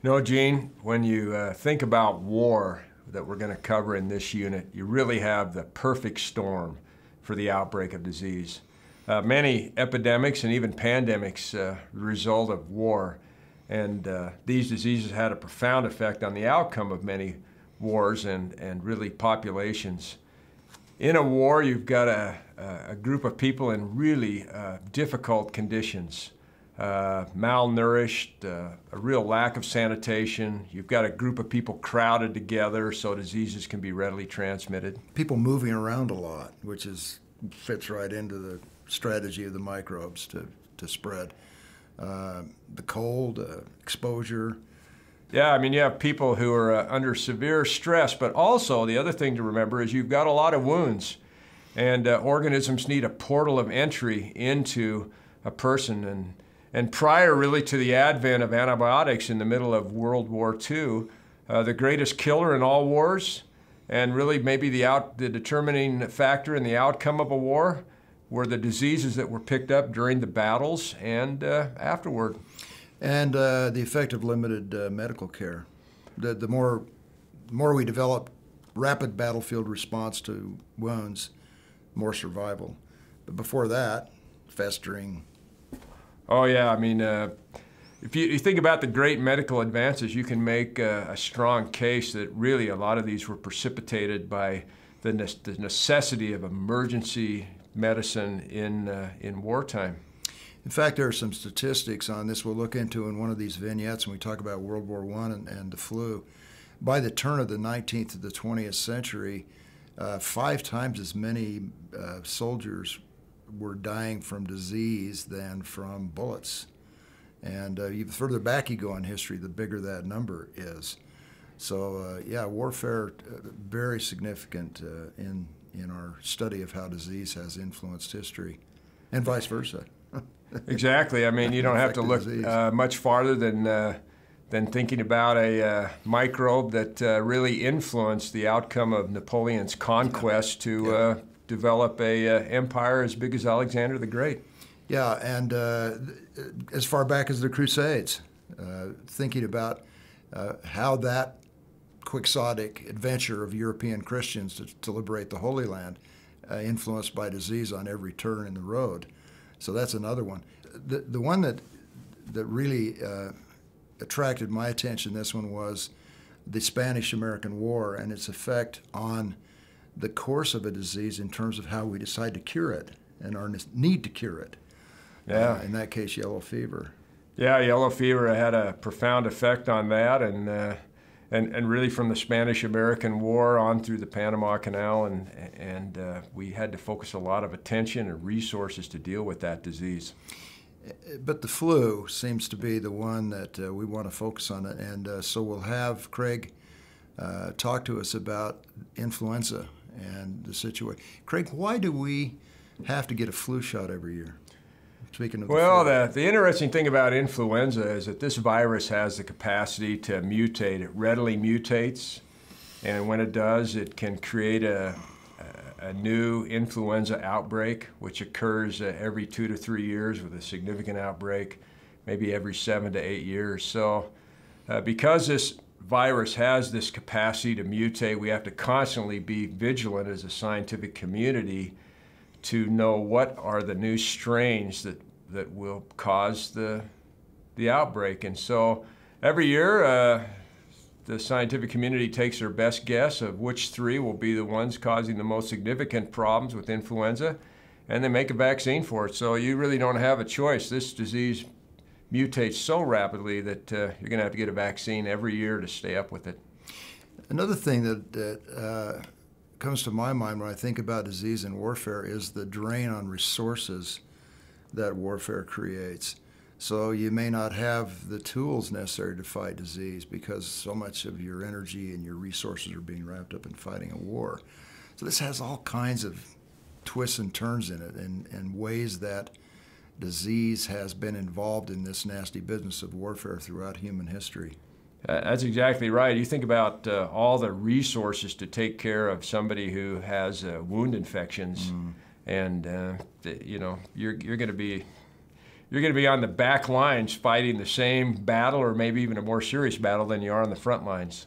No, Gene, when you think about war that we're going to cover in this unit, you really have the perfect storm for the outbreak of disease. Many epidemics and even pandemics result of war, and these diseases had a profound effect on the outcome of many wars and really populations. In a war, you've got a group of people in really difficult conditions. Malnourished, a real lack of sanitation. You've got a group of people crowded together so diseases can be readily transmitted. People moving around a lot, which fits right into the strategy of the microbes to spread. The cold, exposure. Yeah, I mean, you have people who are under severe stress, but also the other thing to remember is you've got a lot of wounds, and organisms need a portal of entry into a person. And prior really to the advent of antibiotics in the middle of World War II, the greatest killer in all wars, and really maybe the determining factor in the outcome of a war, were the diseases that were picked up during the battles and afterward. And the effect of limited medical care. The more we develop rapid battlefield response to wounds, more survival. But before that, festering. Oh yeah, I mean, if you think about the great medical advances, you can make a strong case that really a lot of these were precipitated by the necessity of emergency medicine in wartime. In fact, there are some statistics on this we'll look into in one of these vignettes when we talk about World War I and the flu. By the turn of the 19th to the 20th century, 5 times as many soldiers were dying from disease than from bullets. And the further back you go in history, the bigger that number is. So yeah, warfare very significant in our study of how disease has influenced history, and vice versa. Exactly. I mean, you don't have to look much farther than thinking about a microbe that really influenced the outcome of Napoleon's conquest to develop a empire as big as Alexander the Great. Yeah, and as far back as the Crusades, thinking about how that quixotic adventure of European Christians to liberate the Holy Land influenced by disease on every turn in the road. So that's another one. The one that really attracted my attention, this one, was the Spanish-American War and its effect on the course of a disease in terms of how we decide to cure it and our need to cure it. Yeah. In that case, yellow fever. Yeah, yellow fever had a profound effect on that, and really from the Spanish-American War on through the Panama Canal, and we had to focus a lot of attention and resources to deal with that disease. But the flu seems to be the one that we want to focus on, and so we'll have Craig talk to us about influenza and the situation. Craig, why do we have to get a flu shot every year? Speaking of the interesting thing about influenza is that this virus has the capacity to mutate. It readily mutates, and when it does, it can create a new influenza outbreak, which occurs every 2 to 3 years with a significant outbreak, maybe every 7 to 8 years. So because this virus has this capacity to mutate, we have to constantly be vigilant as a scientific community to know what are the new strains that will cause the outbreak. And so every year, the scientific community takes their best guess of which 3 will be the ones causing the most significant problems with influenza, and they make a vaccine for it. So you really don't have a choice. This disease mutates so rapidly that you're going to have to get a vaccine every year to stay up with it. Another thing that comes to my mind when I think about disease and warfare is the drain on resources that warfare creates. So you may not have the tools necessary to fight disease because so much of your energy and your resources are being wrapped up in fighting a war. So this has all kinds of twists and turns in it, and ways that disease has been involved in this nasty business of warfare throughout human history. That's exactly right. You think about all the resources to take care of somebody who has wound infections, and you know, you're going to be you're going to be on the back lines fighting the same battle or maybe even a more serious battle than you are on the front lines.